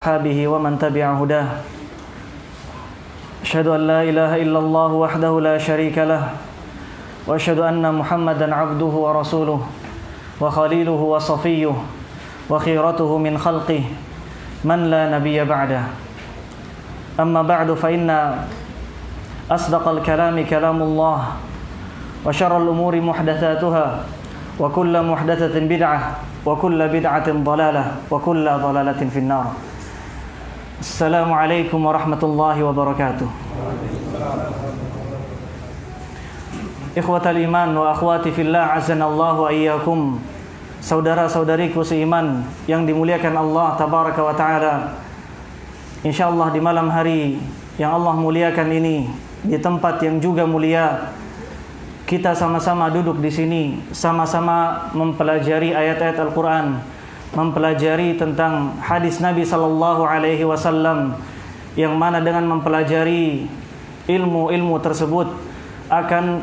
أصحابه ومن تبع هداه أشهد أن لا إله إلا الله وحده لا شريك له وأشهد أن محمدا عبده ورسوله وخليله وصفيه وخيرته من خلقه من لا نبي بعده أما بعد فإن أصدق الكلام كلام الله وشر الأمور محدثاتها وكل محدثة بدعة وكل بدعة ضلالة وكل ضلالة في النار. Assalamualaikum warahmatullahi wabarakatuh. Ikhwatal iman wa akhwati fillah, azanallahu wa iyyakum. Saudara-saudariku seiman yang dimuliakan Allah tabaraka wa taala. Insyaallah di malam hari yang Allah muliakan ini, di tempat yang juga mulia, kita sama-sama duduk di sini, sama-sama mempelajari ayat-ayat Al-Qur'an, mempelajari tentang hadis Nabi sallallahu alaihi wasallam, yang mana dengan mempelajari ilmu-ilmu tersebut akan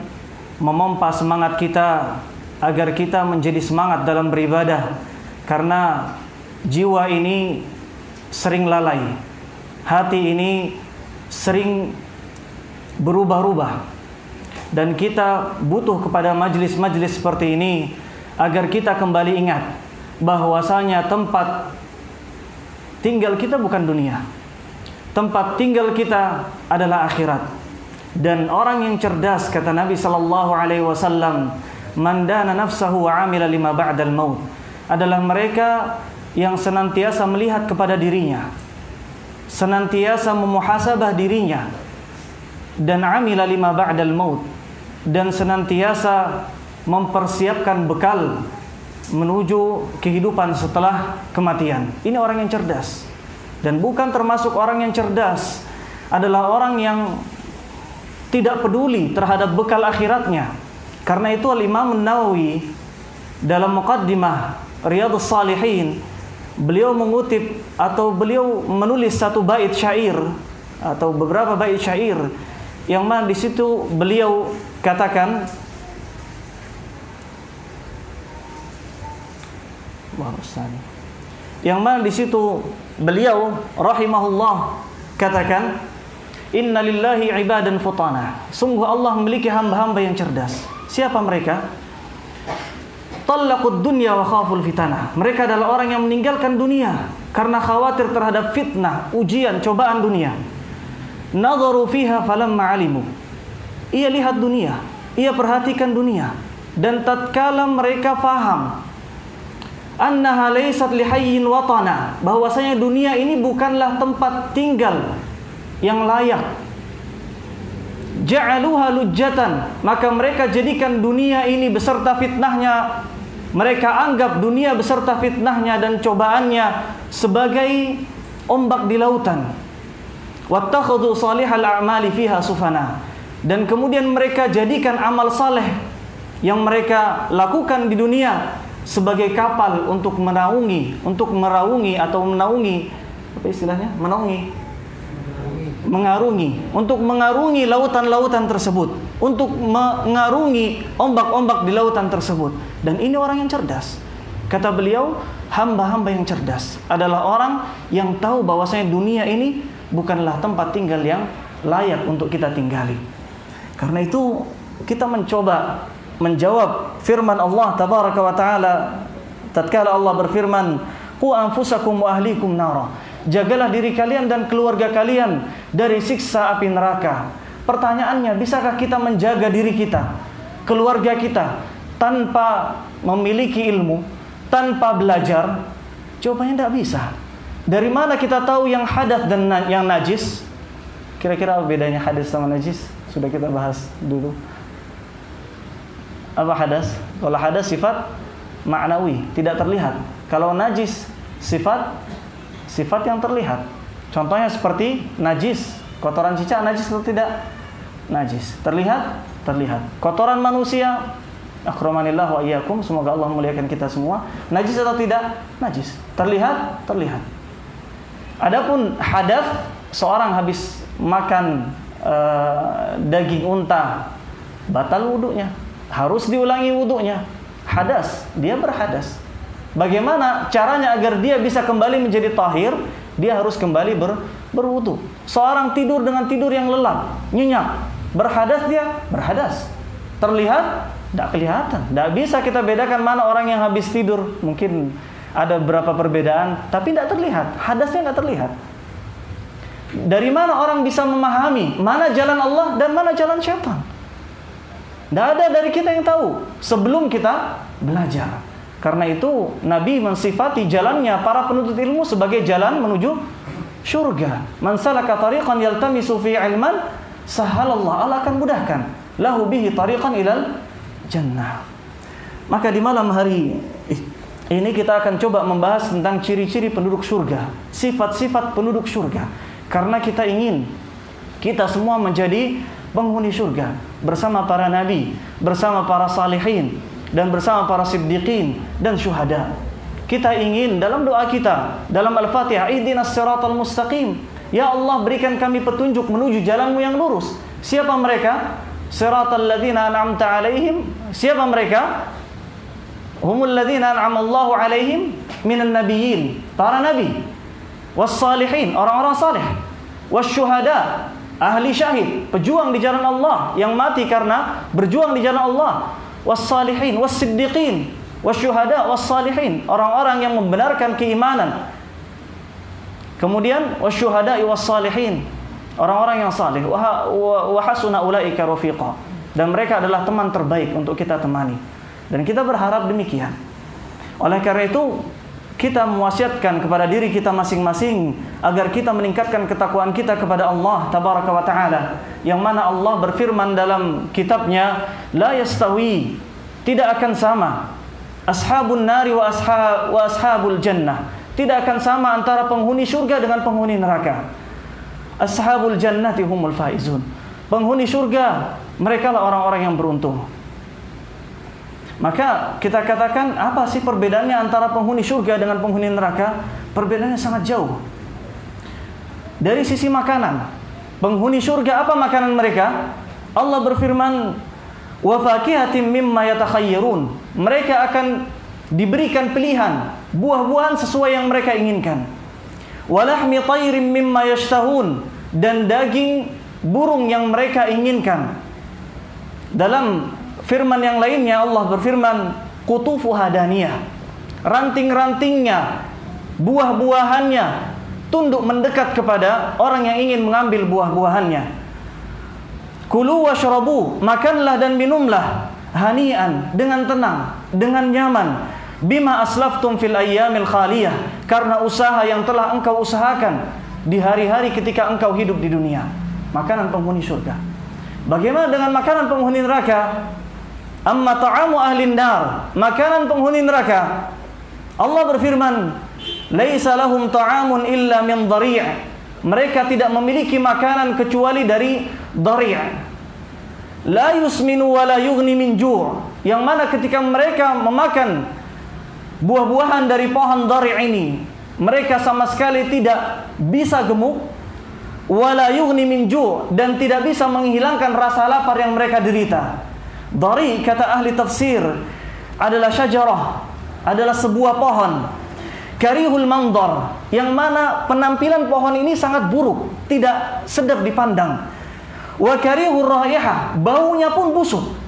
memompa semangat kita agar kita menjadi semangat dalam beribadah, karena jiwa ini sering lalai, hati ini sering berubah-ubah, dan kita butuh kepada majlis-majlis seperti ini agar kita kembali ingat bahwasanya tempat tinggal kita bukan dunia. Tempat tinggal kita adalah akhirat. Dan orang yang cerdas, kata Nabi sallallahu alaihi wasallam, man dana nafsahu wa amila lima ba'dal maut, adalah mereka yang senantiasa melihat kepada dirinya, senantiasa memuhasabah dirinya, dan amila lima ba'dal maut, dan senantiasa mempersiapkan bekal menuju kehidupan setelah kematian. Ini orang yang cerdas. Dan bukan termasuk orang yang cerdas adalah orang yang tidak peduli terhadap bekal akhiratnya. Karena itu Al-Imam An-Nawawi dalam muqaddimah Riyadhus Shalihin, beliau mengutip atau beliau menulis satu bait syair atau beberapa bait syair, yang mana di situ beliau katakan, yang mana di situ beliau rahimahullah katakan, inna lillahi ibadan futana, sungguh Allah memiliki hamba-hamba yang cerdas. Siapa mereka? Talaqud dunya wa khaful fitnah, mereka adalah orang yang meninggalkan dunia karena khawatir terhadap fitnah, ujian, cobaan dunia. Nadharu fiha falamma alimu, ia lihat dunia, ia perhatikan dunia, dan tatkala mereka faham annaha laysat lihayyin watana, bahwasanya dunia ini bukanlah tempat tinggal yang layak, ja'aluha lujjatan, maka mereka jadikan dunia ini beserta fitnahnya, mereka anggap dunia beserta fitnahnya dan cobaannya sebagai ombak di lautan. Wattakhadhu salihal a'mali fiha sufana, dan kemudian mereka jadikan amal saleh yang mereka lakukan di dunia sebagai kapal untuk menaungi atau menaungi, apa istilahnya? Untuk mengarungi lautan-lautan tersebut, untuk mengarungi ombak-ombak di lautan tersebut. Dan ini orang yang cerdas. Kata beliau, hamba-hamba yang cerdas adalah orang yang tahu bahwasanya dunia ini bukanlah tempat tinggal yang layak untuk kita tinggali. Karena itu kita mencoba menjawab firman Allah tabaraka wa taala tatkala Allah berfirman, qu anfusakum wa ahlikum nara, jagalah diri kalian dan keluarga kalian dari siksa api neraka. Pertanyaannya, bisakah kita menjaga diri kita, keluarga kita tanpa memiliki ilmu, tanpa belajar? Jawabannya tidak bisa. Dari mana kita tahu yang hadas dan yang najis? Kira-kira apa bedanya hadas sama najis? Sudah kita bahas dulu. Apa hadas? Kalau hadas sifat ma'nawi, tidak terlihat. Kalau najis sifat yang terlihat. Contohnya seperti najis, kotoran cicak najis atau tidak? Najis. Terlihat? Terlihat. Kotoran manusia, akramanillah wa iyyakum, semoga Allah memuliakan kita semua, najis atau tidak? Najis. Terlihat? Terlihat. Adapun hadas, seorang habis makan daging unta, batal wudunya, harus diulangi wudunya. Hadas, dia berhadas. Bagaimana caranya agar dia bisa kembali menjadi tahir? dia harus kembali berwudu. Seorang tidur dengan tidur yang lelap, nyenyak, berhadas dia berhadas. Terlihat? Tidak kelihatan. Tidak bisa kita bedakan mana orang yang habis tidur. Mungkin ada beberapa perbedaan, tapi tidak terlihat. Hadasnya tidak terlihat. Dari mana orang bisa memahami mana jalan Allah dan mana jalan syaitan? Tidak ada dari kita yang tahu sebelum kita belajar. Karena itu Nabi mensifati jalannya para penuntut ilmu sebagai jalan menuju syurga. Man salaka tariqan yaltamisu fi ilman sahalallah, Allah akan mudahkan lahu bihi tariqan ilal jannah. Maka di malam hari ini kita akan coba membahas tentang ciri-ciri penduduk surga, sifat-sifat penduduk surga. Karena kita ingin kita semua menjadi penghuni surga bersama para nabi, bersama para salihin, dan bersama para siddiqin dan syuhada. Kita ingin dalam doa kita, dalam Al-Fatihah, ihdinas siratal mustaqim, ya Allah berikan kami petunjuk menuju jalanmu yang lurus. Siapa mereka? Siratal ladzina an'amta alaihim. Siapa mereka? Humul ladzina an'amallahu alaihim minan nabiyyin, para nabi, wassalihin, orang-orang saleh, wasyuhada, ahli syahid, pejuang di jalan Allah yang mati karena berjuang di jalan Allah, wassalihin, wassiddiqin, wasyuhada, wassalihin, orang-orang yang membenarkan keimanan. Kemudian wasyuhada, wassalihin, orang-orang yang saleh, wa hasuna ulaika rafiqa, dan mereka adalah teman terbaik untuk kita temani. Dan kita berharap demikian. Oleh karena itu kita mewasiatkan kepada diri kita masing-masing agar kita meningkatkan ketakwaan kita kepada Allah tabaraka wa taala, yang mana Allah berfirman dalam kitabnya, la yastawi, tidak akan sama ashabun nari wa ashabul jannah, tidak akan sama antara penghuni surga dengan penghuni neraka. Ashabul jannati humul faizun, penghuni surga mereka lah orang-orang yang beruntung. Maka kita katakan, apa sih perbedaannya antara penghuni surga dengan penghuni neraka? Perbedaannya sangat jauh. Dari sisi makanan, penghuni surga apa makanan mereka? Allah berfirman, wa fakihatin mimma yatakhayyarun, mereka akan diberikan pilihan buah-buahan sesuai yang mereka inginkan. Wa lahmi tayrin mimma yashtahun, dan daging burung yang mereka inginkan. Dalam firman yang lainnya Allah berfirman, qutufuha daniyah, ranting-rantingnya, buah-buahannya tunduk mendekat kepada orang yang ingin mengambil buah-buahannya. Kulu washrabu, makanlah dan minumlah, hani'an, dengan tenang, dengan nyaman, bima aslaftum fil ayyamil khaliyah, karena usaha yang telah engkau usahakan di hari-hari ketika engkau hidup di dunia. Makanan penghuni surga. Bagaimana dengan makanan penghuni neraka? Amma ta'amu ahlin nar, makanan penghuni neraka, Allah berfirman, laisa lahum ta'amun illa min dhari', mereka tidak memiliki makanan kecuali dari dhari'. La yusminu wa la yughni min ju', yang mana ketika mereka memakan buah-buahan dari pohon dhari' ini, mereka sama sekali tidak bisa gemuk, wa la yughni min ju', dan tidak bisa menghilangkan rasa lapar yang mereka derita. Dhari, kata ahli tafsir, adalah syajarah, adalah sebuah pohon karihul mandar, yang mana penampilan pohon ini sangat buruk, tidak sedap dipandang. Wa karihur raihah, baunya pun busuk.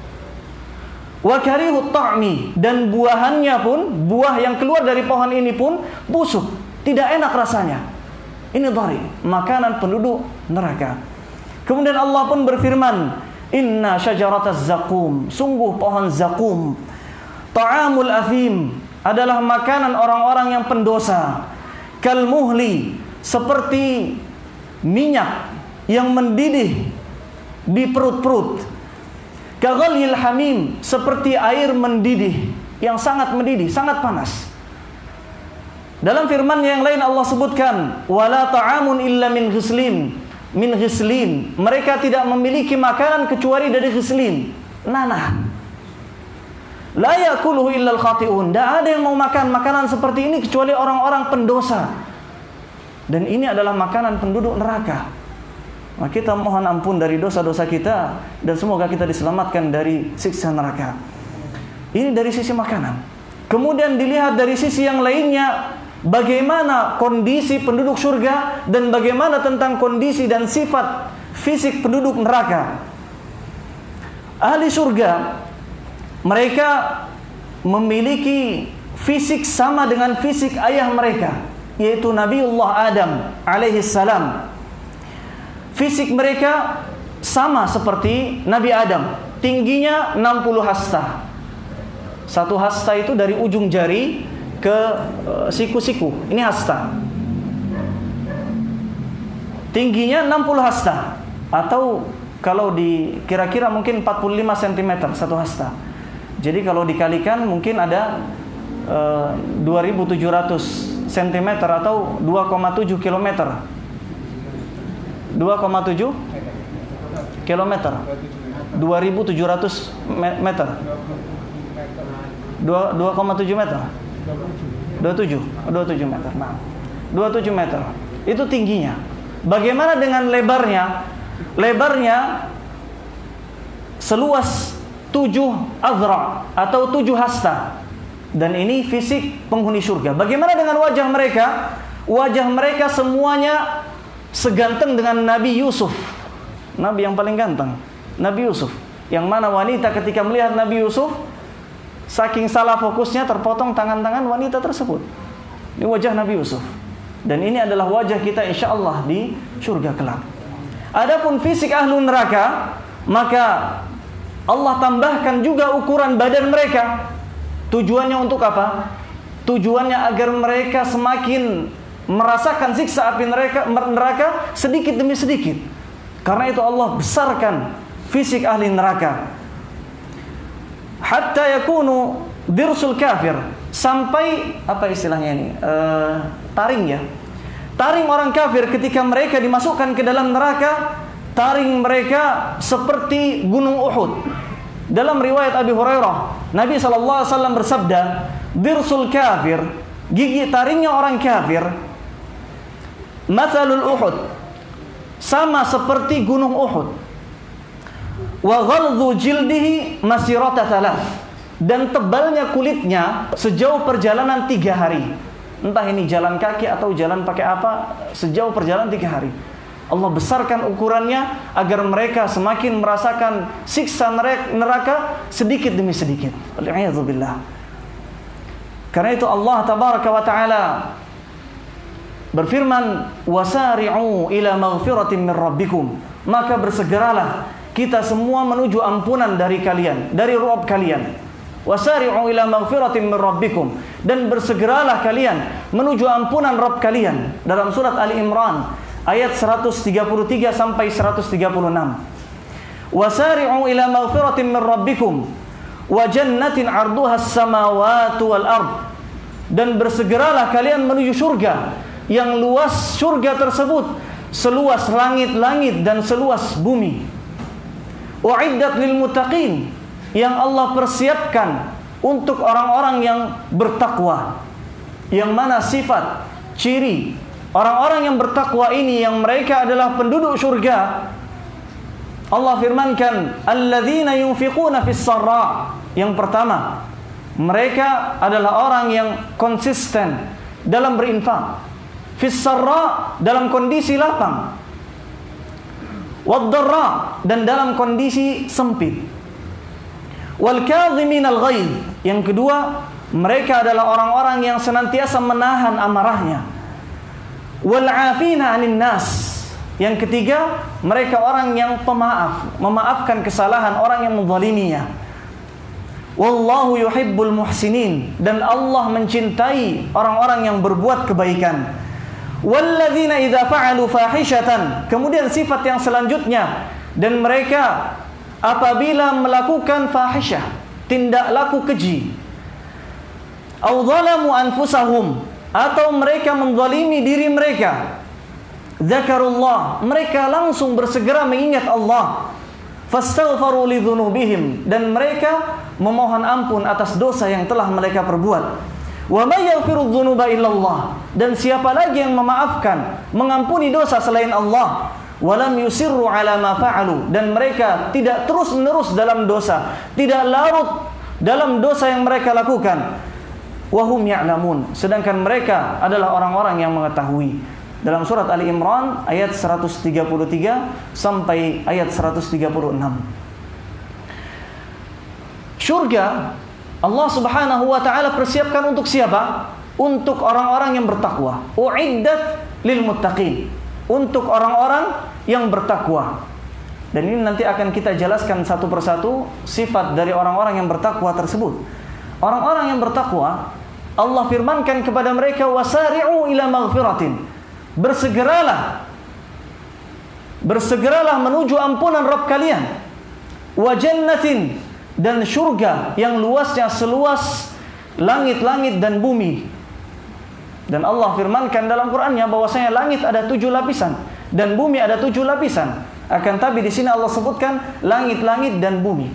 Wa karihut ta'mi, dan buahannya pun, buah yang keluar dari pohon ini pun busuk, tidak enak rasanya. Ini dhari, makanan penduduk neraka. Kemudian Allah pun berfirman, inna syajarataz zakum, sungguh pohon zakum, ta'amul athim, adalah makanan orang-orang yang pendosa. Kal muhli, seperti minyak yang mendidih di perut-perut. Kaghalil hamim, seperti air mendidih yang sangat mendidih, sangat panas. Dalam firman yang lain Allah sebutkan, wala ta'amun illa min ghislin, mereka tidak memiliki makanan kecuali dari ghislin, nanah. La yakuluhu illal khati'un, tidak ada yang mau makan makanan seperti ini kecuali orang-orang pendosa. Dan ini adalah makanan penduduk neraka. Maka kita mohon ampun dari dosa-dosa kita, dan semoga kita diselamatkan dari siksa neraka. Ini dari sisi makanan. Kemudian dilihat dari sisi yang lainnya, bagaimana kondisi penduduk surga dan bagaimana tentang kondisi dan sifat fisik penduduk neraka. Ahli surga, mereka memiliki fisik sama dengan fisik ayah mereka, yaitu Nabiullah Adam alaihi salam. Fisik mereka sama seperti Nabi Adam, tingginya 60 hasta. Satu hasta itu dari ujung jari ke siku-siku, ini hasta. Tingginya 60 hasta, atau kalau kira-kira mungkin 45 cm satu hasta. Jadi kalau dikalikan mungkin ada 2.700 cm atau 2,7 km. 2,7 km. 2.700 meter. 2,7 meter. 27 meter. Nah, 27 meter. Itu tingginya. Bagaimana dengan lebarnya? Lebarnya seluas 7 azra atau 7 hasta. Dan ini fisik penghuni surga. Bagaimana dengan wajah mereka? Wajah mereka semuanya seganteng dengan Nabi Yusuf. Nabi yang paling ganteng, Nabi Yusuf. Yang mana wanita ketika melihat Nabi Yusuf, saking salah fokusnya terpotong tangan-tangan wanita tersebut. Ini wajah Nabi Yusuf. Dan ini adalah wajah kita insyaallah di surga kelak. Adapun fisik ahlu neraka, maka Allah tambahkan juga ukuran badan mereka. Tujuannya untuk apa? Tujuannya agar mereka semakin merasakan siksa api neraka sedikit demi sedikit. Karena itu Allah besarkan fisik ahli neraka. Hatta yakunu dirsul kafir, sampai apa istilahnya ini? Taring ya. Taring orang kafir ketika mereka dimasukkan ke dalam neraka, taring mereka seperti gunung Uhud. Dalam riwayat Abi Hurairah, Nabi SAW bersabda, dirsul kafir, gigi taringnya orang kafir, mathalul Uhud, sama seperti gunung Uhud. Wa ghalzu jildihi masirata thalath, dan tebalnya kulitnya sejauh perjalanan 3 hari. Entah ini jalan kaki atau jalan pakai apa, sejauh perjalanan 3 hari. Allah besarkan ukurannya agar mereka semakin merasakan siksa neraka sedikit demi sedikit. Wal'iyadzubillah. Karena itu Allah tabaraka wa ta'ala berfirman, wasari'u ila maghfiratin min rabbikum, maka bersegeralah kita semua menuju ampunan dari kalian, dari Rabb kalian. Wasari'u ila maghfiratin min rabbikum, dan bersegeralah kalian menuju ampunan Rabb kalian. Dalam surat Ali Imran ayat 133 sampai 136. Wasari'u ila maghfiratin min rabbikum wa jannatin 'arduha as-samawati wal ard, dan bersegeralah kalian menuju surga yang luas surga tersebut seluas langit-langit dan seluas bumi. U'iddat lil muttaqin, yang Allah persiapkan untuk orang-orang yang bertakwa. Yang mana sifat, ciri orang-orang yang bertakwa ini, yang mereka adalah penduduk surga, Allah firmankan, alladzina yunfiquna fis sarra. Yang pertama, mereka adalah orang yang konsisten dalam berinfak. Fis sarra, dalam kondisi lapang. Wad darra, dan dalam kondisi sempit. Wal kadhiminal ghaidh. Yang kedua, mereka adalah orang-orang yang senantiasa menahan amarahnya. Wal 'afina 'anil nas. Yang ketiga, mereka orang yang pemaaf, memaafkan kesalahan orang yang menzaliminya. Wallahu yuhibbul muhsinin, dan Allah mencintai orang-orang yang berbuat kebaikan. Walladzina idza fa'alu fahishatan, kemudian sifat yang selanjutnya, dan mereka apabila melakukan fahisyah, tindak laku keji, au zalamu anfusahum, atau mereka menzalimi diri mereka, zakarullah, mereka langsung bersegera mengingat Allah, fastaghfaru lidzunubihim, dan mereka memohon ampun atas dosa yang telah mereka perbuat. Wa may yaghfiru dzunuba illallah, dan siapa lagi yang memaafkan, mengampuni dosa selain Allah. Walam yusirru ala ma fa'alu, dan mereka tidak terus-menerus dalam dosa, tidak larut dalam dosa yang mereka lakukan. wa hum ya'lamun, sedangkan mereka adalah orang-orang yang mengetahui. Dalam surat Ali Imran ayat 133 sampai ayat 136. Syurga Allah Subhanahu wa taala persiapkan untuk siapa? Untuk orang-orang yang bertakwa. Uiddat lil muttaqin. Untuk orang-orang yang bertakwa. Dan ini nanti akan kita jelaskan satu persatu sifat dari orang-orang yang bertakwa tersebut. Orang-orang yang bertakwa, Allah firmankan kepada mereka, wasari'u ila maghfiratin. Bersegeralah menuju ampunan Rabb kalian. Wa jannatin, dan syurga yang luasnya seluas langit-langit dan bumi. Dan Allah firmankan dalam Qur'annya bahwasanya langit ada 7 lapisan dan bumi ada 7 lapisan. Akan tapi di sini Allah sebutkan langit-langit dan bumi.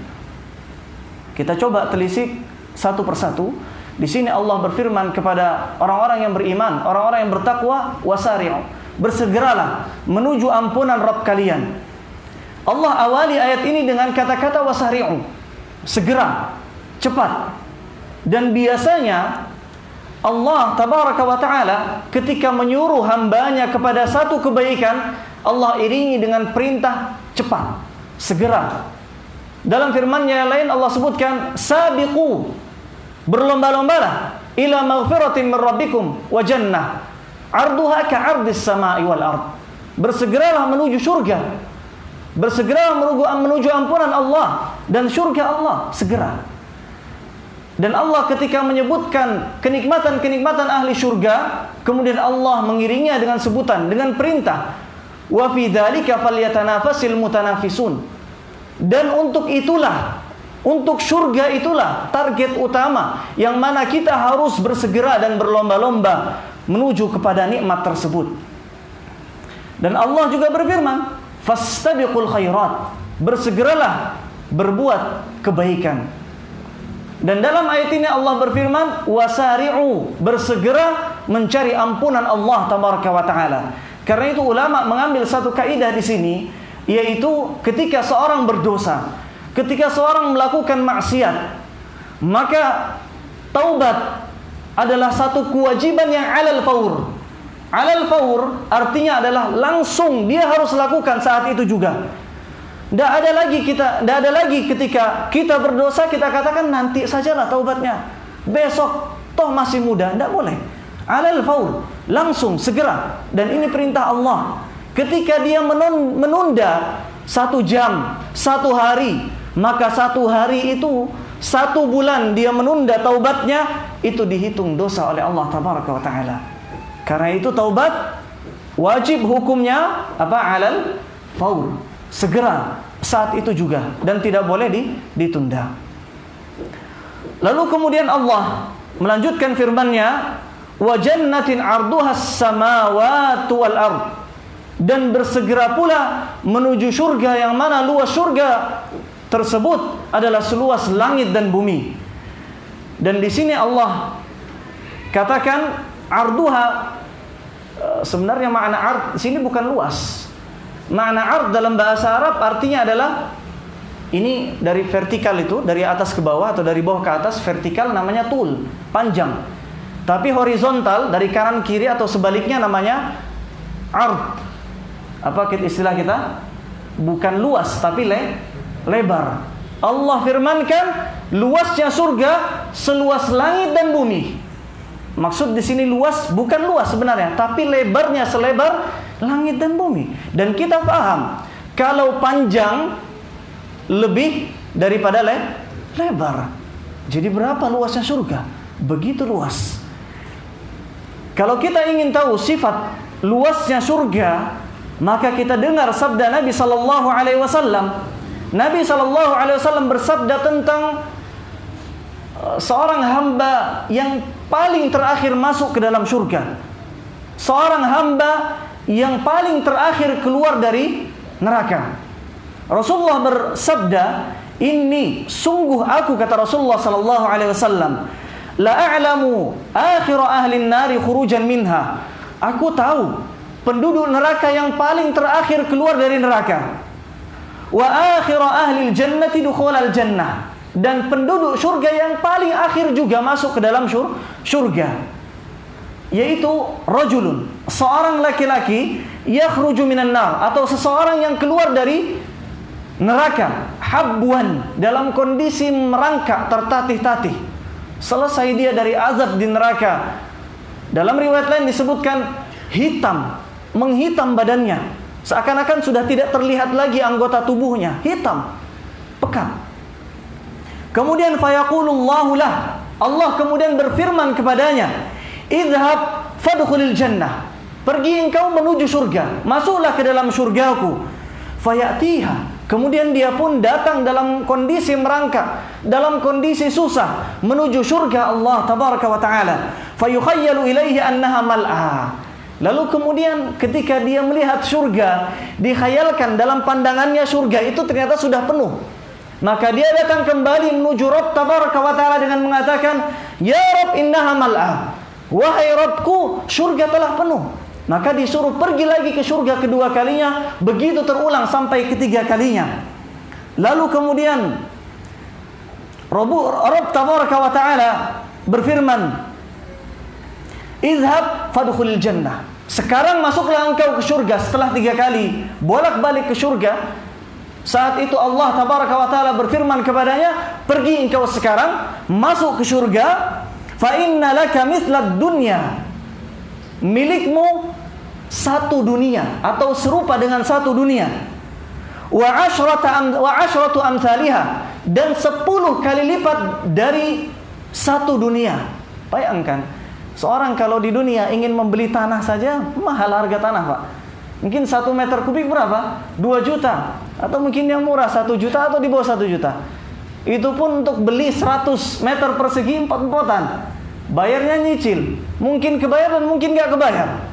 Kita coba telisik satu persatu. Di sini Allah berfirman kepada orang-orang yang beriman, orang-orang yang bertakwa, wasari'u, bersegeralah menuju ampunan Rabb kalian. Allah awali ayat ini dengan kata-kata wasari'u, segera, cepat. Dan biasanya Allah tabaraka wa ta'ala ketika menyuruh hambanya kepada satu kebaikan, Allah iringi dengan perintah cepat, segera. Dalam firman-Nya yang lain Allah sebutkan sabiqu, berlomba-lombalah ila maghfiratin min rabbikum wa jannah 'arduha ka'ardis sama'i wal ard. Bersegeralah menuju surga. Bersegeralah menuju ampunan Allah dan surga Allah, segera. Dan Allah ketika menyebutkan kenikmatan-kenikmatan ahli surga, kemudian Allah mengiringinya dengan sebutan, dengan perintah, wa fi dzalika falyatanafasil mutanafisun. Dan untuk itulah, untuk surga itulah target utama yang mana kita harus bersegera dan berlomba-lomba menuju kepada nikmat tersebut. Dan Allah juga berfirman, fastabiqul khairat, bersegeralah berbuat kebaikan. Dan dalam ayat ini Allah berfirman, wasari'u, bersegera mencari ampunan Allah tabaraka wa taala. Karena itu ulama mengambil satu kaidah di sini, yaitu ketika seorang berdosa, ketika seorang melakukan maksiat, maka taubat adalah satu kewajiban yang alal faur. Alal faur artinya adalah langsung dia harus lakukan saat itu juga. Tidak ada lagi ketika kita berdosa kita katakan nanti sajalah taubatnya, besok toh masih muda. Tidak boleh. Alal faur, langsung, segera. Dan ini perintah Allah. Ketika dia menunda 1 jam, 1 hari, maka 1 hari itu 1 bulan dia menunda taubatnya, itu dihitung dosa oleh Allah tabaraka wa ta'ala. Karena itu taubat wajib hukumnya apa? Alal faur, segera saat itu juga, dan tidak boleh ditunda. Lalu kemudian Allah melanjutkan firman-Nya, wa jannatin 'arduhas samawati wal ard, dan bersegera pula menuju surga yang mana luas surga tersebut adalah seluas langit dan bumi. Dan di sini Allah katakan arduha, sebenarnya makna ard di sini bukan luas. Makna ard dalam bahasa Arab artinya adalah ini dari vertikal itu, dari atas ke bawah atau dari bawah ke atas. Vertikal namanya tul, panjang. Tapi horizontal dari kanan kiri atau sebaliknya namanya ard. Apa istilah kita? Bukan luas tapi lebar. Allah firmankan luasnya surga seluas langit dan bumi. Maksud di sini luas bukan luas sebenarnya, tapi lebarnya selebar langit dan bumi. Dan kita paham kalau panjang lebih daripada lebar. Jadi berapa luasnya surga? Begitu luas. Kalau kita ingin tahu sifat luasnya surga, maka kita dengar sabda Nabi sallallahu alaihi wasallam. Nabi sallallahu alaihi wasallam bersabda tentang seorang hamba yang paling terakhir masuk ke dalam surga. Seorang hamba yang paling terakhir keluar dari neraka. Rasulullah bersabda, "Inni, sungguh aku," kata Rasulullah sallallahu alaihi wasallam, "la a'lamu akhir ahli an-nari khurujan minha." Aku tahu penduduk neraka yang paling terakhir keluar dari neraka. Wa akhir ahli al-jannati dukhul al-jannah. dan penduduk surga yang paling akhir juga masuk ke dalam surga, yaitu rajulun, seorang laki-laki, yakhruju minan nar, atau seseorang yang keluar dari neraka, habwan, dalam kondisi merangkak tertatih-tatih. Selesai dia dari azab di neraka. Dalam riwayat lain disebutkan hitam, menghitam badannya, seakan-akan sudah tidak terlihat lagi anggota tubuhnya, hitam, pekat. Kemudian fayaqulullahu lah, Allah kemudian berfirman kepadanya, idhab fadkhulil jannah, pergi engkau menuju surga, masuklah ke dalam surgaku. Fayatiha, kemudian dia pun datang dalam kondisi merangkak, dalam kondisi susah menuju surga Allah tabaraka wa taala. Fayukhayyalu ilaihi annaha mal'a, lalu kemudian ketika dia melihat surga, dikhayalkan dalam pandangannya surga itu ternyata sudah penuh. Maka dia datang kembali menuju Rabb tabaraka wa taala dengan mengatakan, ya Rabb innaha mal'a, wahai Rabbku, surga telah penuh. Maka disuruh pergi lagi ke surga kedua kalinya, begitu terulang sampai ketiga kalinya. Lalu kemudian Rabb tabaraka wa taala berfirman, izhab fadkhulil jannah, sekarang masuklah engkau ke surga. Setelah 3 kali bolak-balik ke surga, saat itu Allah tabaraka wa taala berfirman kepadanya, pergi engkau sekarang masuk ke surga, fa inna laka mithlad dunya, milikmu satu dunia atau serupa dengan satu dunia, wa asyratu amsalihha, dan 10 kali lipat dari satu dunia. Bayangkan, seorang kalau di dunia ingin membeli tanah saja, mahal harga tanah, Pak. Mungkin 1 meter kubik berapa? 2 juta. Atau mungkin yang murah 1 juta atau di bawah 1 juta. Itu pun untuk beli 100 meter persegi 4-4-an. Bayarnya nyicil. Mungkin kebayar dan mungkin gak kebayar.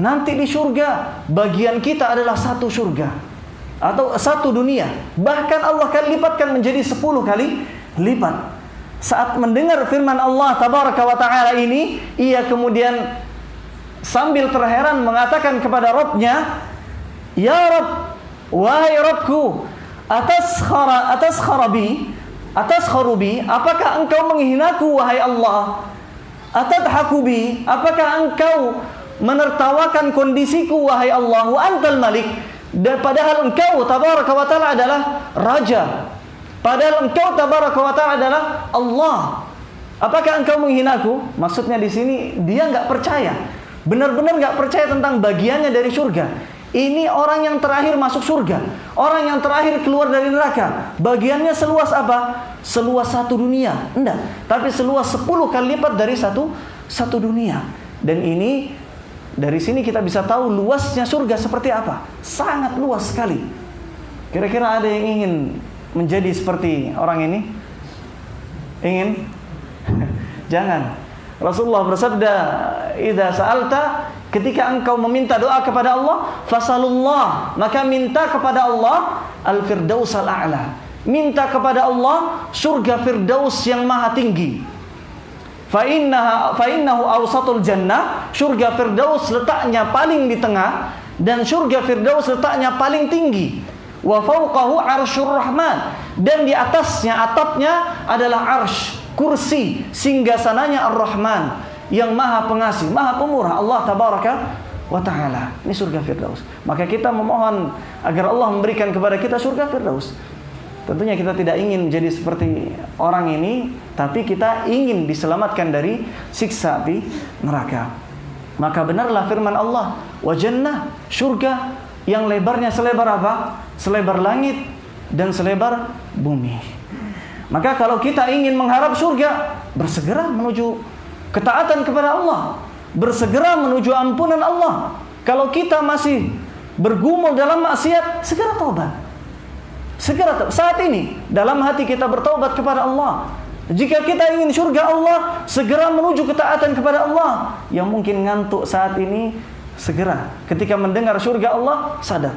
Nanti di surga, bagian kita adalah satu surga atau satu dunia. Bahkan Allah akan lipatkan menjadi 10 kali lipat. Saat mendengar firman Allah tabaraka wa ta'ala ini, ia kemudian sambil terheran mengatakan kepada Rabbnya, ya Rabb, wahai Rabbku, ataskharu bi, apakah engkau menghinaku wahai Allah? Atadhaku bi, apakah engkau menertawakan kondisiku wahai Allah? Wa antal malik, dan padahal engkau tabaraka wa ta'ala adalah raja, padahal engkau tabaraka wa ta'ala adalah Allah. Apakah engkau menghinaku? Maksudnya di sini dia enggak percaya, benar-benar enggak percaya tentang bagiannya dari surga. Ini orang yang terakhir masuk surga, orang yang terakhir keluar dari neraka. Bagiannya seluas apa? Seluas satu dunia? Enggak, tapi seluas 10 kali lipat dari satu dunia. Dan ini, dari sini kita bisa tahu luasnya surga seperti apa. Sangat luas sekali. Kira-kira ada yang ingin menjadi seperti orang ini? Ingin? Jangan. Rasulullah bersabda, idza sa'alta, ketika engkau meminta doa kepada Allah, fasalullah, maka minta kepada Allah al-firdaus al-a'la, minta kepada Allah surga firdaus yang maha tinggi. Fa innahu awsatul jannah, surga firdaus letaknya paling di tengah, dan surga firdaus letaknya paling tinggi. Wa fawqahu arsyur rahman, dan di atasnya, atapnya adalah arsy, kursi singgasananya Ar-Rahman yang maha pengasih, maha pemurah, Allah tabaraka wa ta'ala. Ini surga firdaus. Maka kita memohon agar Allah memberikan kepada kita surga firdaus. Tentunya kita tidak ingin jadi seperti orang ini, tapi kita ingin diselamatkan dari siksa api neraka. Maka benarlah firman Allah, wa jannah, surga yang lebarnya selebar apa? Selebar langit dan selebar bumi. Maka kalau kita ingin mengharap surga, bersegera menuju ketaatan kepada Allah, bersegera menuju ampunan Allah. Kalau kita masih bergumul dalam maksiat, segera taubat. Segera saat ini dalam hati kita bertaubat kepada Allah. Jika kita ingin surga Allah, segera menuju ketaatan kepada Allah. Yang mungkin ngantuk saat ini, segera ketika mendengar surga Allah, sadar.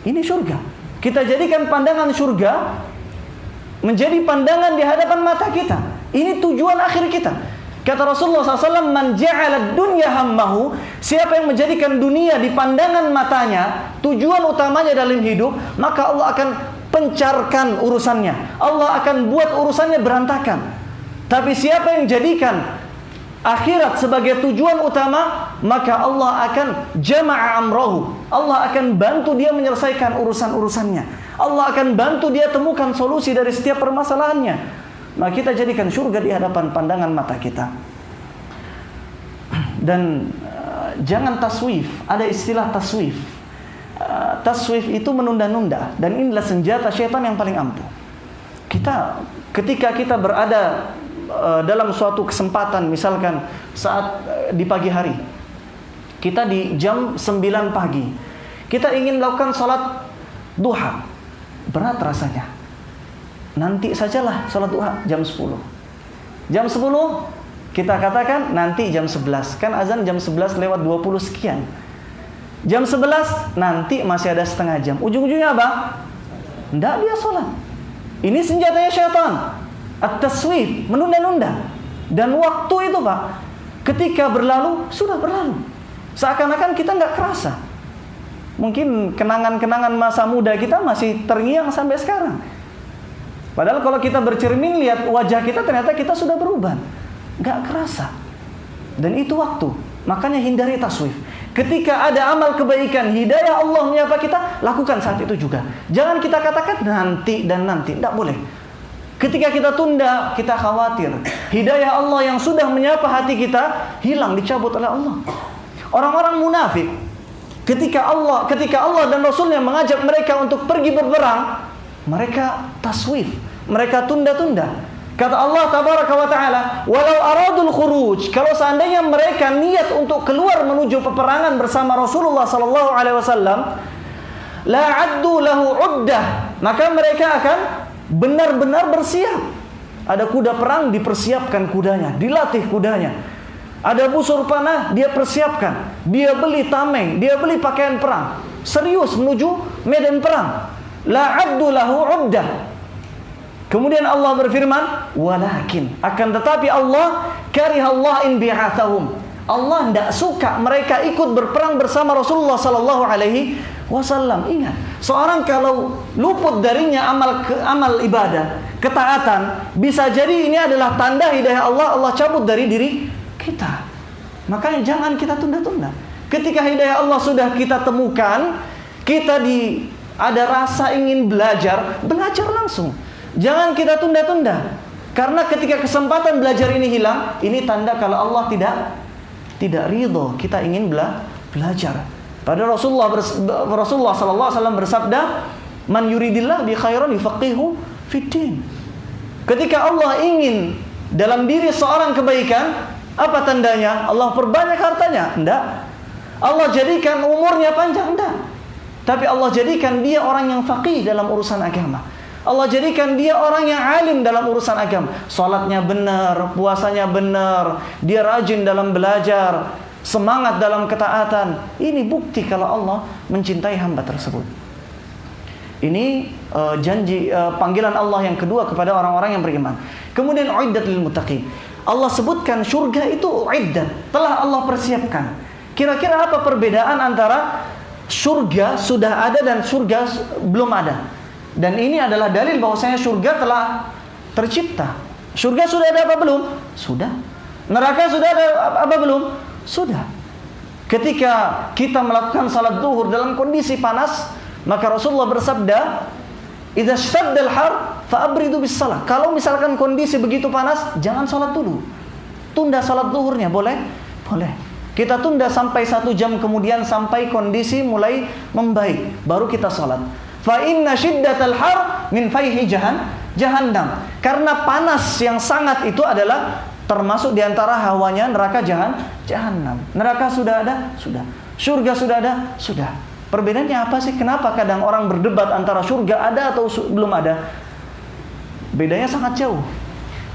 Ini surga. Kita jadikan pandangan surga menjadi pandangan di hadapan mata kita. Ini tujuan akhir kita. Kata Rasulullah SAW, man ja'ala dunya hammahu, siapa yang menjadikan dunia di pandangan matanya, tujuan utamanya dalam hidup, maka Allah akan pencarkan urusannya. Allah akan buat urusannya berantakan. Tapi siapa yang jadikan akhirat sebagai tujuan utama, maka Allah akan jama'a amrahu. Allah akan bantu dia menyelesaikan urusan-urusannya. Allah akan bantu dia temukan solusi dari setiap permasalahannya. Nah, kita jadikan surga di hadapan pandangan mata kita. Dan jangan taswif. Ada istilah taswif. Taswif itu menunda-nunda, dan inilah senjata syaitan yang paling ampuh. Ketika kita berada dalam suatu kesempatan, misalkan saat di pagi hari, kita di jam 9 pagi, kita ingin melakukan salat duha, berat rasanya. Nanti sajalah salat duha jam 10. Jam 10 kita katakan nanti jam 11. Kan azan jam 11 lewat 20 sekian. Jam 11 nanti masih ada setengah jam. Ujung-ujungnya apa? Tidak, dia salat. Ini senjatanya syaitan. At-taswif, menunda-nunda. Dan waktu itu, Pak, ketika berlalu, sudah berlalu. Seakan-akan kita nggak kerasa. Mungkin kenangan-kenangan masa muda kita masih terngiang sampai sekarang. Padahal kalau kita bercermin, lihat wajah kita, ternyata kita sudah berubah. Nggak kerasa. Dan itu waktu. Makanya hindari taswif. Ketika ada amal kebaikan, hidayah Allah menyapa kita, lakukan saat itu juga. Jangan kita katakan nanti dan nanti. Tidak boleh. Ketika kita tunda, kita khawatir hidayah Allah yang sudah menyapa hati kita hilang, dicabut oleh Allah. Orang-orang munafik, ketika Allah dan Rasulnya mengajak mereka untuk pergi berperang, mereka taswif, mereka tunda-tunda. Kata Allah tabaraka wa ta'ala, walau aradul khuruj, kalau seandainya mereka niat untuk keluar menuju peperangan bersama Rasulullah sallallahu alaihi wasallam, la addu lahu uddah, maka mereka akan benar-benar bersiap. Ada kuda perang, dipersiapkan kudanya, dilatih kudanya. Ada busur panah, dia persiapkan. Dia beli tameng, dia beli pakaian perang. Serius menuju medan perang. La addu lahu uddah. Kemudian Allah berfirman, walakin, akan tetapi Allah karihallah in bi'athahum. Allah tidak suka mereka ikut berperang bersama Rasulullah sallallahu alaihi wasallam. Ingat, seorang kalau luput darinya amal ibadah, ketaatan, bisa jadi ini adalah tanda hidayah Allah, Allah cabut dari diri kita. Makanya jangan kita tunda-tunda. Ketika hidayah Allah sudah kita temukan, kita ada rasa ingin belajar langsung. Jangan kita tunda-tunda. Karena ketika kesempatan belajar ini hilang, ini tanda kalau Allah tidak ridho kita ingin belajar. Padahal Rasulullah sallallahu alaihi wasallam bersabda, "Man yuridillah bi khairan yufaqihu fiddin." Ketika Allah ingin dalam diri seorang kebaikan, apa tandanya? Allah perbanyak hartanya? Enggak. Allah jadikan umurnya panjang? Enggak. Tapi Allah jadikan dia orang yang faqih dalam urusan agama. Allah jadikan dia orang yang alim dalam urusan agama. Salatnya benar, puasanya benar, dia rajin dalam belajar, semangat dalam ketaatan. Ini bukti kalau Allah mencintai hamba tersebut. Ini panggilan Allah yang kedua kepada orang-orang yang beriman. Kemudian uiddat lil muttaqin. Allah sebutkan surga itu uiddat, telah Allah persiapkan. Kira-kira apa perbedaan antara surga sudah ada dan surga belum ada? Dan ini adalah dalil bahwasanya surga telah tercipta. Surga sudah ada apa belum? Sudah. Neraka sudah ada apa belum? Sudah. Ketika kita melakukan salat zuhur dalam kondisi panas, maka Rasulullah bersabda, "Idza shtaddal har fa'abridu bis shalah." Kalau misalkan kondisi begitu panas, jangan salat dulu. Tunda salat zuhurnya, boleh? Boleh. Kita tunda sampai 1 jam kemudian, sampai kondisi mulai membaik, baru kita salat. Fa inna shiddatal har min fayhi jahannam. Karena panas yang sangat itu adalah termasuk diantara hawanya neraka jahannam. Neraka sudah ada? Sudah. Surga sudah ada? Sudah. Perbedaannya apa sih? Kenapa kadang orang berdebat antara surga ada atau belum ada? Bedanya sangat jauh.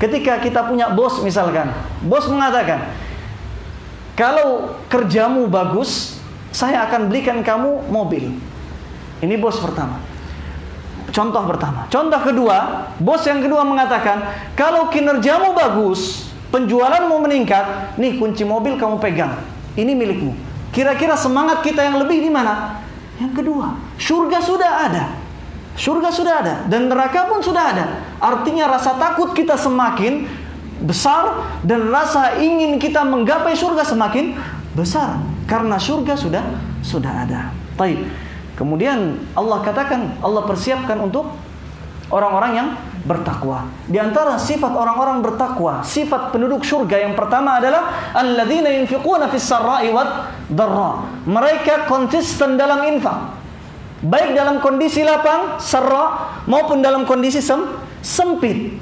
Ketika kita punya bos misalkan, bos mengatakan, kalau kerjamu bagus, saya akan belikan kamu mobil. Ini bos pertama. Contoh pertama. Contoh kedua, bos yang kedua mengatakan, kalau kinerjamu bagus, penjualanmu meningkat, nih kunci mobil kamu pegang. Ini milikmu. Kira-kira semangat kita yang lebih di mana? Yang kedua. Surga sudah ada. Surga sudah ada dan neraka pun sudah ada. Artinya rasa takut kita semakin besar dan rasa ingin kita menggapai surga semakin besar karena surga sudah ada. Baik. Kemudian Allah katakan, Allah persiapkan untuk orang-orang yang bertakwa. Di antara sifat orang-orang bertakwa, sifat penduduk surga yang pertama adalah alladzina yunfiquna fis sarra'i wad dharra. Mereka konsisten dalam infak. Baik dalam kondisi lapang, sarra, maupun dalam kondisi sempit.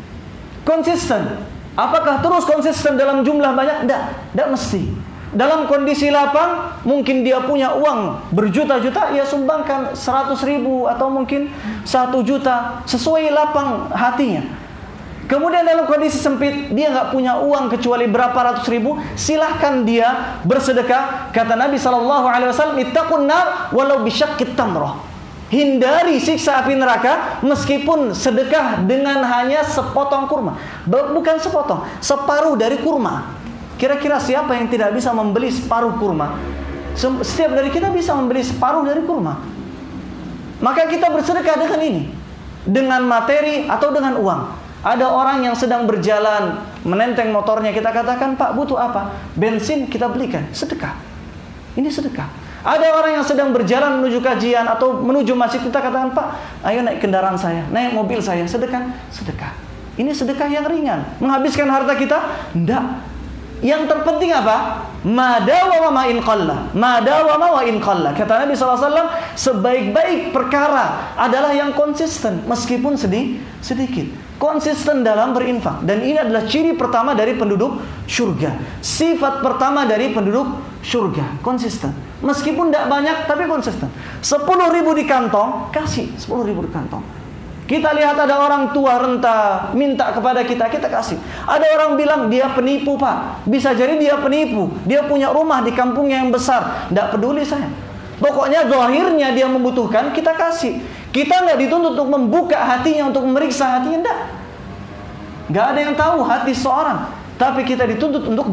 Konsisten. Apakah terus konsisten dalam jumlah banyak? Tidak mesti. Dalam kondisi lapang, mungkin dia punya uang berjuta-juta, ia sumbangkan 100.000 atau mungkin 1 juta sesuai lapang hatinya. Kemudian dalam kondisi sempit, dia nggak punya uang kecuali berapa ratus ribu, silahkan dia bersedekah. Kata Nabi SAW, ittaqun nar walau bisyaqqit tamrah. Hindari siksa api neraka meskipun sedekah dengan hanya sepotong kurma. Bukan sepotong, separuh dari kurma. Kira-kira siapa yang tidak bisa membeli separuh kurma? Setiap dari kita bisa membeli separuh dari kurma. Maka kita bersedekah dengan ini, dengan materi atau dengan uang. Ada orang yang sedang berjalan menenteng motornya, kita katakan, Pak butuh apa? Bensin, kita belikan. Sedekah. Ini sedekah. Ada orang yang sedang berjalan menuju kajian atau menuju masjid, kita katakan, Pak ayo naik kendaraan saya, naik mobil saya. Sedekah. Sedekah. Ini sedekah yang ringan. Menghabiskan harta kita? Tidak. Yang terpenting apa? Madawama wa in qalla. Madawama wa in qalla. Kata Nabi SAW, sebaik-baik perkara adalah yang konsisten meskipun sedikit. Konsisten dalam berinfak. Dan ini adalah ciri pertama dari penduduk surga. Sifat pertama dari penduduk surga, konsisten. Meskipun tidak banyak tapi konsisten. 10.000 di kantong, kasih 10.000 di kantong. Kita lihat ada orang tua renta minta kepada kita, kita kasih. Ada orang bilang dia penipu, Pak. Bisa jadi dia penipu. Dia punya rumah di kampungnya yang besar. Tidak peduli saya. Pokoknya zahirnya dia membutuhkan, kita kasih. Kita nggak dituntut untuk membuka hatinya, untuk memeriksa hatinya, tidak. Nggak ada yang tahu hati seorang. Tapi kita dituntut untuk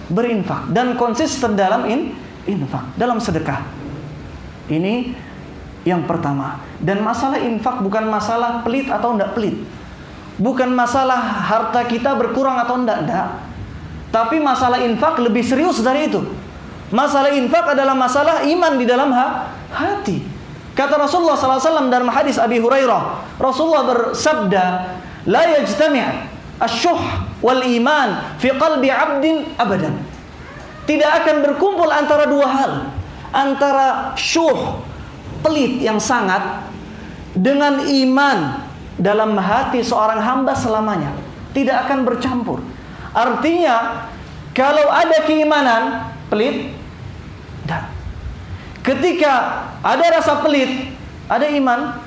berinfak dan konsisten dalam infak, dalam sedekah. Ini yang pertama. Dan masalah infak bukan masalah pelit atau tidak pelit. Bukan masalah harta kita berkurang atau tidak. Tapi masalah infak lebih serius dari itu. Masalah infak adalah masalah iman di dalam hati. Kata Rasulullah SAW dalam hadis Abi Hurairah, Rasulullah bersabda, la yajtami' asyuh wal iman fi qalbi 'abdin abadan. Tidak akan berkumpul antara dua hal. Antara syuh, pelit yang sangat, dengan iman dalam hati seorang hamba selamanya. Tidak akan bercampur. Artinya, kalau ada keimanan, pelit, dah. Ketika ada rasa pelit, ada iman,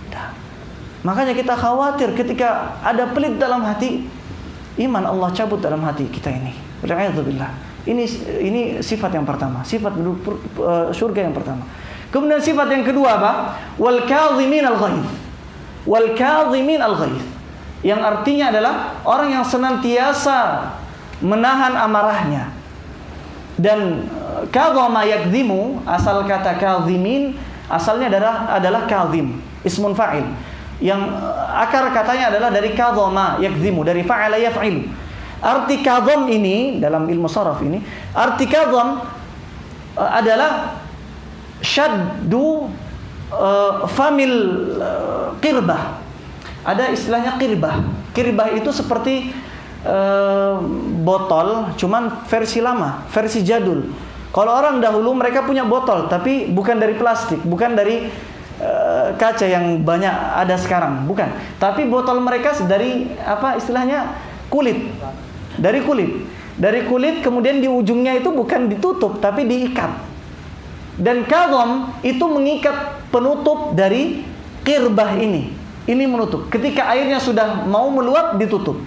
dah. Makanya kita khawatir ketika ada pelit dalam hati, iman Allah cabut dalam hati kita ini. Wal'iyadzubillah. Ini sifat yang pertama, sifat surga yang pertama. Kemudian sifat yang kedua apa? Wal kadhimin al-ghaidh. Wal kadhimin al-ghaidh. Yang artinya adalah orang yang senantiasa menahan amarahnya. Dan kadhama yakdhimu, asal kata kadhimin asalnya adalah kadhim, ismun fa'il. Yang akar katanya adalah dari kadhama yakdhimu, dari fa'ala yaf'il. Arti kadham ini dalam ilmu sharaf ini, arti kadham adalah syaddu famil qirbah. Ada istilahnya qirbah. Qirbah itu seperti botol, cuman versi lama, versi jadul. Kalau orang dahulu mereka punya botol, tapi bukan dari plastik, bukan dari kaca yang banyak ada sekarang, bukan. Tapi botol mereka dari apa istilahnya? Kulit. Dari kulit. Dari kulit, kemudian di ujungnya itu bukan ditutup tapi diikat. Dan kadham itu mengikat penutup dari qirbah ini. Ini menutup. Ketika airnya sudah mau meluap, ditutup.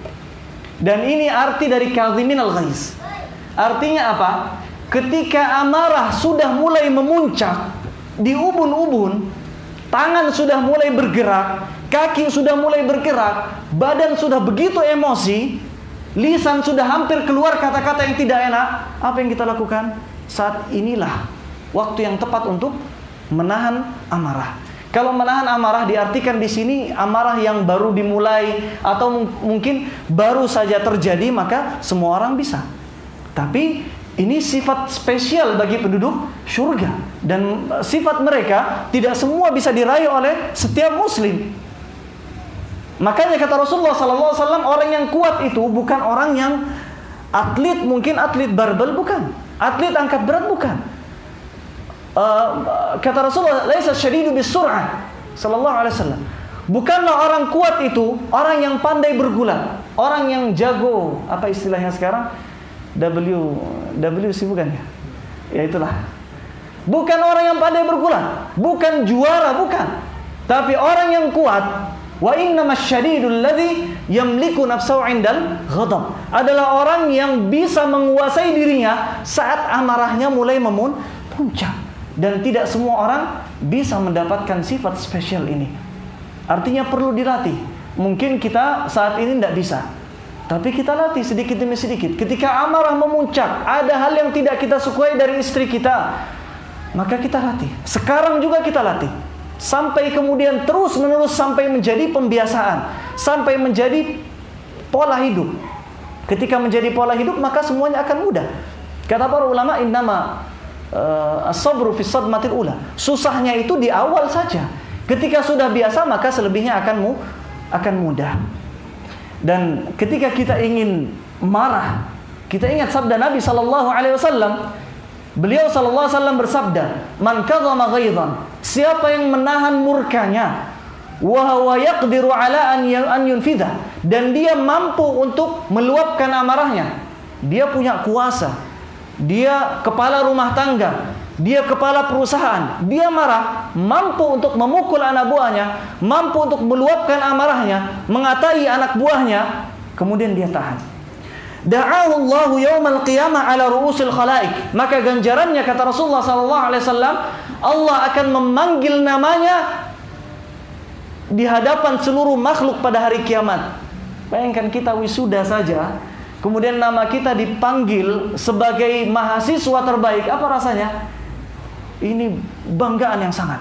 Dan ini arti dari kadhimin al-ghaiz. Artinya apa? Ketika amarah sudah mulai memuncak di ubun-ubun, tangan sudah mulai bergerak, kaki sudah mulai bergerak, badan sudah begitu emosi, lisan sudah hampir keluar kata-kata yang tidak enak, apa yang kita lakukan? Saat inilah waktu yang tepat untuk menahan amarah. Kalau menahan amarah diartikan di sini amarah yang baru dimulai atau mungkin baru saja terjadi, maka semua orang bisa. Tapi ini sifat spesial bagi penduduk surga, dan sifat mereka tidak semua bisa diraih oleh setiap muslim. Makanya kata Rasulullah SAW, orang yang kuat itu bukan orang yang atlet, mungkin atlet barbel bukan, atlet angkat berat bukan. Kata Rasulullah, laisa syadidu bisur'ah sallallahu alaihi wasallam. Bukanlah orang kuat itu orang yang pandai bergulat, orang yang jago, apa istilahnya sekarang? WC bukan ya? Ya itulah. Bukan orang yang pandai bergulat, bukan juara, bukan. Tapi orang yang kuat, wa innamas syadidul ladzi yamliku nafsahu 'indal ghadab, adalah orang yang bisa menguasai dirinya saat amarahnya mulai memuncak. Dan tidak semua orang bisa mendapatkan sifat spesial ini. Artinya perlu dilatih. Mungkin kita saat ini tidak bisa, tapi kita latih sedikit demi sedikit. Ketika amarah memuncak, ada hal yang tidak kita sukai dari istri kita, maka kita latih. Sekarang juga kita latih. Sampai kemudian terus menerus sampai menjadi pembiasaan, sampai menjadi pola hidup. Ketika menjadi pola hidup, maka semuanya akan mudah. Kata para ulama, innama as-sabru fi sadmatil ula. Susahnya itu di awal saja. Ketika sudah biasa, maka selebihnya akan mudah. Dan ketika kita ingin marah, kita ingat sabda Nabi sallallahu alaihi wasallam. Beliau sallallahu alaihi wasallam bersabda, "Man kadhama ghaidhan," siapa yang menahan murkanya, wa huwa yaqdiru ala an yunfidha, dan dia mampu untuk meluapkan amarahnya. Dia punya kuasa. Dia kepala rumah tangga, dia kepala perusahaan, dia marah, mampu untuk memukul anak buahnya, mampu untuk meluapkan amarahnya, mengatai anak buahnya, kemudian dia tahan. Da'ahu Allahu yaumal qiyamah ala ru'usil khalaik, maka ganjarannya kata Rasulullah sallallahu alaihi wasallam, Allah akan memanggil namanya di hadapan seluruh makhluk pada hari kiamat. Bayangkan kita wisuda saja, kemudian nama kita dipanggil sebagai mahasiswa terbaik, apa rasanya? Ini banggaan yang sangat.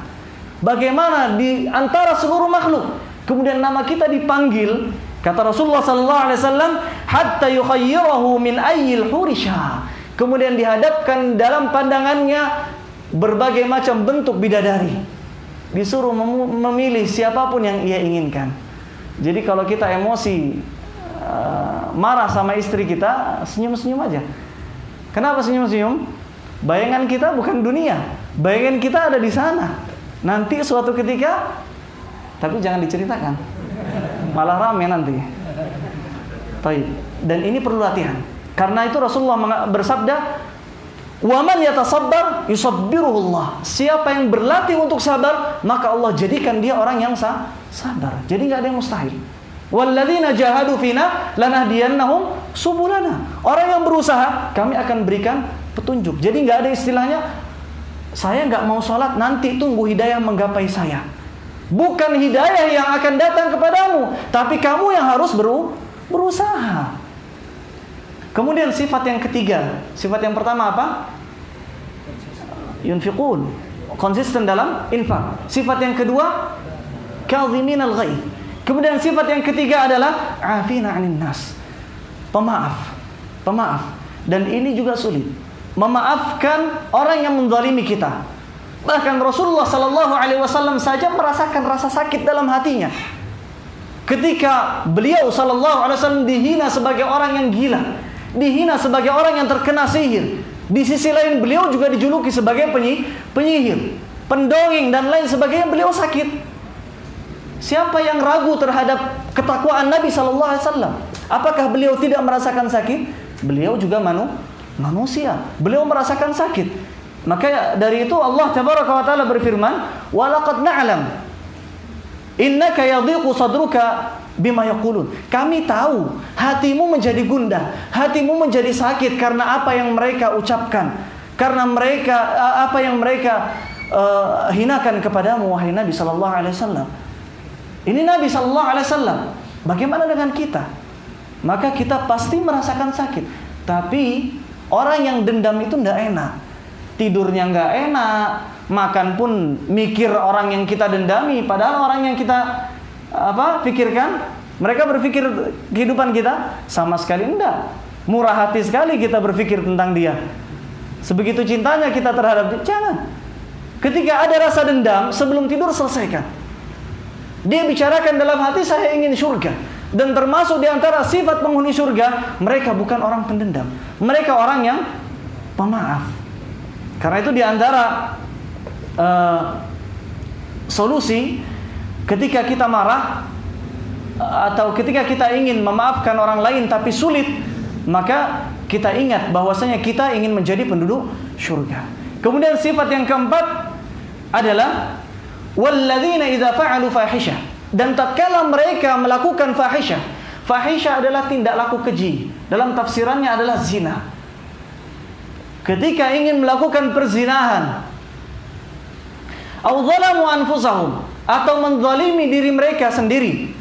Bagaimana di antara seluruh makhluk, kemudian nama kita dipanggil, kata Rasulullah sallallahu alaihi wasallam, hatta yukhayyirahu min ayyil hurisha. Kemudian dihadapkan dalam pandangannya berbagai macam bentuk bidadari. Disuruh memilih siapapun yang ia inginkan. Jadi kalau kita emosi, marah sama istri kita, senyum-senyum aja. Kenapa senyum-senyum? Bayangan kita bukan dunia, bayangan kita ada di sana. Nanti suatu ketika, tapi jangan diceritakan, malah rame nanti. Baik. Dan ini perlu latihan. Karena itu Rasulullah bersabda, "Wa man yatasabbar yusabbiruhullah." Siapa yang berlatih untuk sabar, maka Allah jadikan dia orang yang sabar. Jadi nggak ada yang mustahil. Walladzina jahadu fina lanahdiyannahum subulana. Orang yang berusaha, kami akan berikan petunjuk. Jadi nggak ada istilahnya, saya nggak mau sholat, nanti tunggu hidayah menggapai saya. Bukan hidayah yang akan datang kepadamu, tapi kamu yang harus berusaha. Kemudian sifat yang ketiga, sifat yang pertama apa? Yunfiqun, konsisten dalam infak. Sifat yang kedua, kadhiminal ghaidh. Kemudian sifat yang ketiga adalah afina 'anil nas, pemaaf. Dan ini juga sulit. Memaafkan orang yang menzalimi kita. Bahkan Rasulullah sallallahu alaihi wasallam saja merasakan rasa sakit dalam hatinya ketika beliau sallallahu alaihi wasallam dihina sebagai orang yang gila, dihina sebagai orang yang terkena sihir. Di sisi lain beliau juga dijuluki sebagai penyihir, pendongeng dan lain sebagainya. Beliau sakit. Siapa yang ragu terhadap ketakwaan Nabi sallallahu alaihi wasallam? Apakah beliau tidak merasakan sakit? Beliau juga manusia. Beliau merasakan sakit. Maka dari itu Allah tabaraka wa taala berfirman, "Wa laqad na'lam innaka yadhiqu sadruka bima yaqulun." Kami tahu hatimu menjadi gundah, hatimu menjadi sakit karena apa yang mereka ucapkan, karena apa yang mereka hinakan kepadamu wahai Nabi sallallahu alaihi wasallam. Ini Nabi sallallahu alaihi wasallam. Bagaimana dengan kita? Maka kita pasti merasakan sakit. Tapi orang yang dendam itu tidak enak. Tidurnya nggak enak, makan pun mikir orang yang kita dendami, padahal orang yang kita pikirkan, mereka berpikir kehidupan kita sama sekali enggak. Murah hati sekali kita berpikir tentang dia. Sebegitu cintanya kita terhadap dia. Jangan. Ketika ada rasa dendam, sebelum tidur selesaikan. Dia bicarakan dalam hati, saya ingin surga. Dan termasuk di antara sifat penghuni surga, mereka bukan orang pendendam. Mereka orang yang pemaaf. Karena itu di antara solusi ketika kita marah atau ketika kita ingin memaafkan orang lain tapi sulit, maka kita ingat bahwasanya kita ingin menjadi penduduk surga. Kemudian sifat yang keempat adalah walladzina idza fa'alu fahisha, dan tatkala mereka melakukan fahisha. Fahisha adalah tindak laku keji. Dalam tafsirannya adalah zina. Ketika ingin melakukan perzinahan, au zalamu anfusahum, atau menzalimi diri mereka sendiri.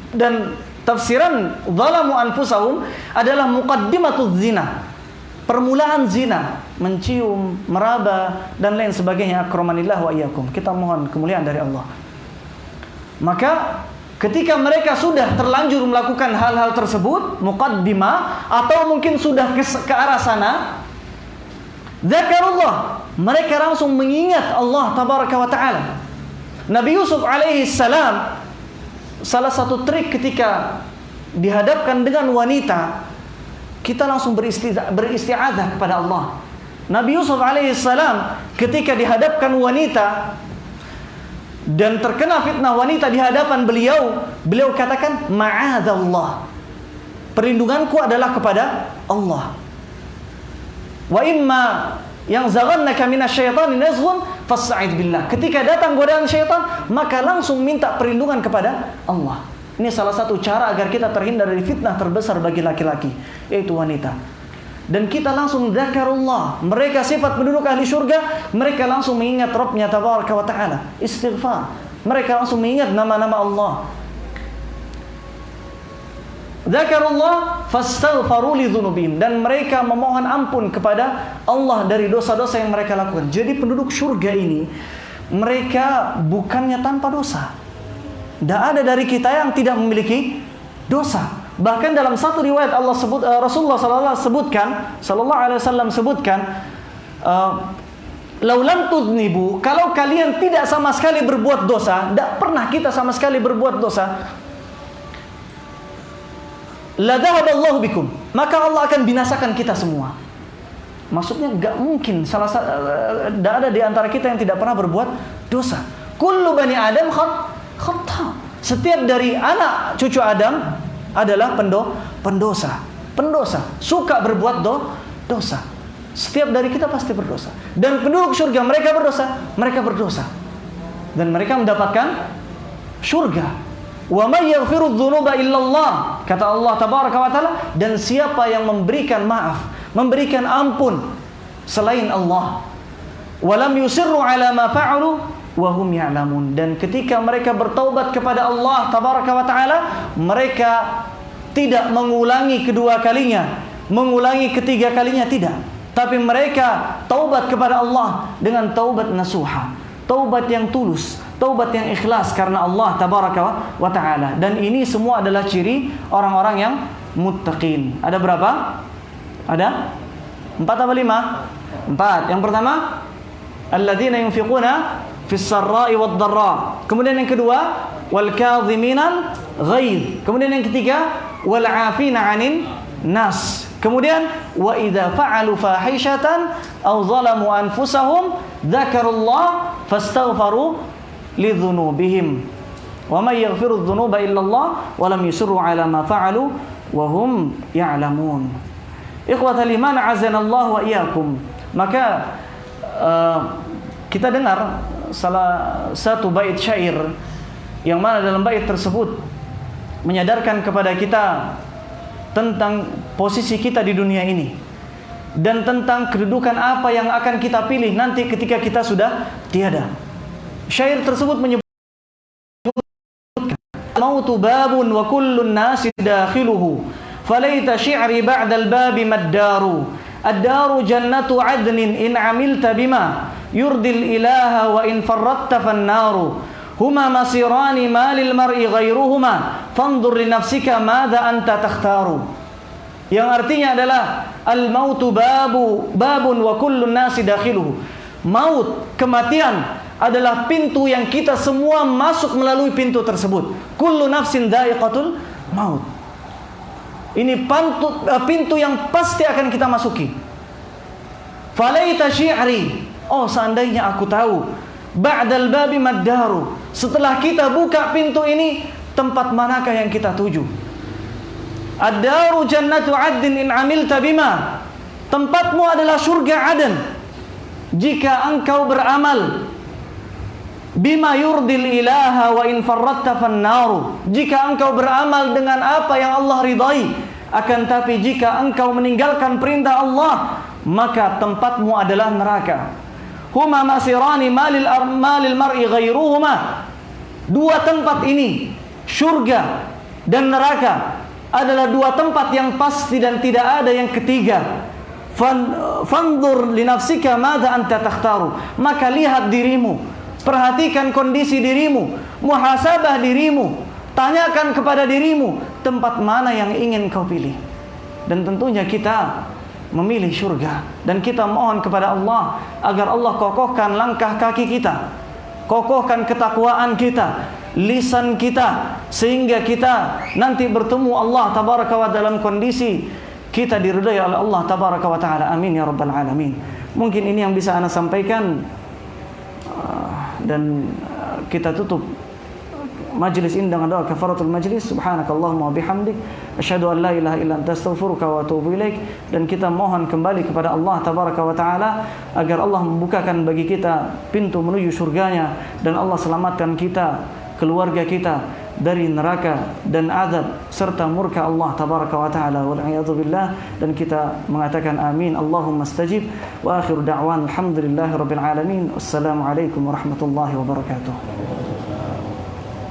Dan tafsiran zalamu anfusahum adalah muqaddimatuz zina, permulaan zina, mencium, meraba dan lain sebagainya. Akramanillah wa iyyakum. Kita mohon kemuliaan dari Allah. Maka ketika mereka sudah terlanjur melakukan hal-hal tersebut, muqaddimah, atau mungkin sudah ke arah sana, zakarullah, mereka langsung mengingat Allah tabaraka wa ta'ala. Nabi Yusuf alaihi salam, salah satu trik ketika dihadapkan dengan wanita, kita langsung beristi'adzah kepada Allah. Nabi Yusuf alaihi salam ketika dihadapkan wanita dan terkena fitnah wanita di hadapan beliau katakan ma'adzallah, perlindunganku adalah kepada Allah. Wa imma yang zaghannaka minasyaitani nazghun fasta'id billah. Ketika datang godaan syaitan, maka langsung minta perlindungan kepada Allah. Ini salah satu cara agar kita terhindar dari fitnah terbesar bagi laki-laki, yaitu wanita. Dan kita langsung zakarullah. Mereka sifat penduduk ahli surga, mereka langsung mengingat Rabbnya tabaraka wa ta'ala, istighfar. Mereka langsung mengingat nama-nama Allah. Zakarullah fastaghfaru li dzunubihim, dan mereka memohon ampun kepada Allah dari dosa-dosa yang mereka lakukan. Jadi penduduk surga ini mereka bukannya tanpa dosa. Tidak ada dari kita yang tidak memiliki dosa. Bahkan dalam satu riwayat Rasulullah sallallahu alaihi wasallam sebutkan, laulam tudnibu, kalau kalian tidak sama sekali berbuat dosa, tidak pernah kita sama sekali berbuat dosa, la dhahaballahu bikum, maka Allah akan binasakan kita semua. Maksudnya enggak mungkin tidak ada di antara kita yang tidak pernah berbuat dosa. Kullu bani Adam khata. Setiap dari anak cucu Adam adalah pendosa. Suka berbuat dosa. Setiap dari kita pasti berdosa. Dan penduduk surga mereka berdosa. Dan mereka mendapatkan surga. Wa may yaghfiru dzunuba illallah, kata Allah tabaraka wa taala, dan siapa yang memberikan maaf, memberikan ampun selain Allah. Walam yusirru ala ma fa'alu wa hum ya'lamun, dan ketika mereka bertaubat kepada Allah tabaraka wa taala, mereka tidak mengulangi kedua kalinya, mengulangi ketiga kalinya, tidak, tapi mereka taubat kepada Allah dengan taubat nasuha, taubat yang tulus, taubat yang ikhlas karena Allah tabaraka wa ta'ala. Dan ini semua adalah ciri orang-orang yang muttaqin. Ada berapa? Ada 4 atau 5? 4. Yang pertama, alladzina yunfiquna fis sarra'i wad dharra. Kemudian yang kedua, wal kadhiminal ghaidh. Kemudian yang ketiga, wal 'afina 'anil nas. Kemudian wa idza fa'alu fahishatan aw zalamu anfusahum dzakarullah fastaghfaru lidzunubihim wa may yaghfiru dzunuba illallah wa lam yusirru ala ma fa'alu wa hum ya'lamun. Ikhwatal iman azanallahu wa iyyakum. Maka kita dengar salah satu bait syair yang mana dalam bait tersebut menyadarkan kepada kita tentang posisi kita di dunia ini dan tentang kedudukan apa yang akan kita pilih nanti ketika kita sudah tiada. Syair tersebut menyebutkan, mautu babun wa kullun nasi dakhiluhu falaita syi'ri ba'dal babi maddaru ad-daru jannatu adnin in amilta bima yurdil ilaha wa in farratta fannaru huma masirani ma lil mar'i ghairuhuma fanzur li nafsika madza anta takhtaru. Yang artinya adalah al-mautu babun wa kullun nasi dakhiluhu. Maut, kematian adalah pintu yang kita semua masuk melalui pintu tersebut. Kullu nafsin dha'iqatul maut. Ini pintu yang pasti akan kita masuki. Falaita syi'ri, oh seandainya aku tahu, ba'dal babi maddaru, setelah kita buka pintu ini, tempat manakah yang kita tuju? Ad-daru jannatu 'adnin in 'amilta bima, tempatmu adalah surga Aden jika engkau beramal. Bima yurdil ilaha wa in farratta fannaru, jika engkau beramal dengan apa yang Allah ridai. Akan tapi jika engkau meninggalkan perintah Allah, maka tempatmu adalah neraka. Huma masirani malil mar'i ghairuhuma. Dua tempat ini, surga dan neraka, adalah dua tempat yang pasti dan tidak ada yang ketiga. Fanzur li nafsika madza anta takhtaru, maka lihat dirimu, perhatikan kondisi dirimu, muhasabah dirimu, tanyakan kepada dirimu tempat mana yang ingin kau pilih. Dan tentunya kita memilih surga, dan kita mohon kepada Allah agar Allah kokohkan langkah kaki kita, kokohkan ketakwaan kita, lisan kita, sehingga kita nanti bertemu Allah tabaraka wa dalam kondisi kita diridai oleh Allah tabaraka wa taala. Amin ya rabbal alamin. Mungkin ini yang bisa ana sampaikan, dan kita tutup majlis ini dengan doa kafaratul majlis. Subhanakallahumma wa bihamdik asyhadu an la ilaha illa anta astaghfiruka wa atubu ilaik. Dan kita mohon kembali kepada Allah tabaraka wa taala agar Allah membukakan bagi kita pintu menuju surganya, dan Allah selamatkan kita, keluarga kita dari neraka dan azab serta murka Allah tabaraka wa taala. Wal a'yadzu billah. Dan kita mengatakan amin Allahumma stajib. Wa akhiru da'wan alhamdulillahirabbil alamin. Wassalamu alaikum warahmatullahi wabarakatuh.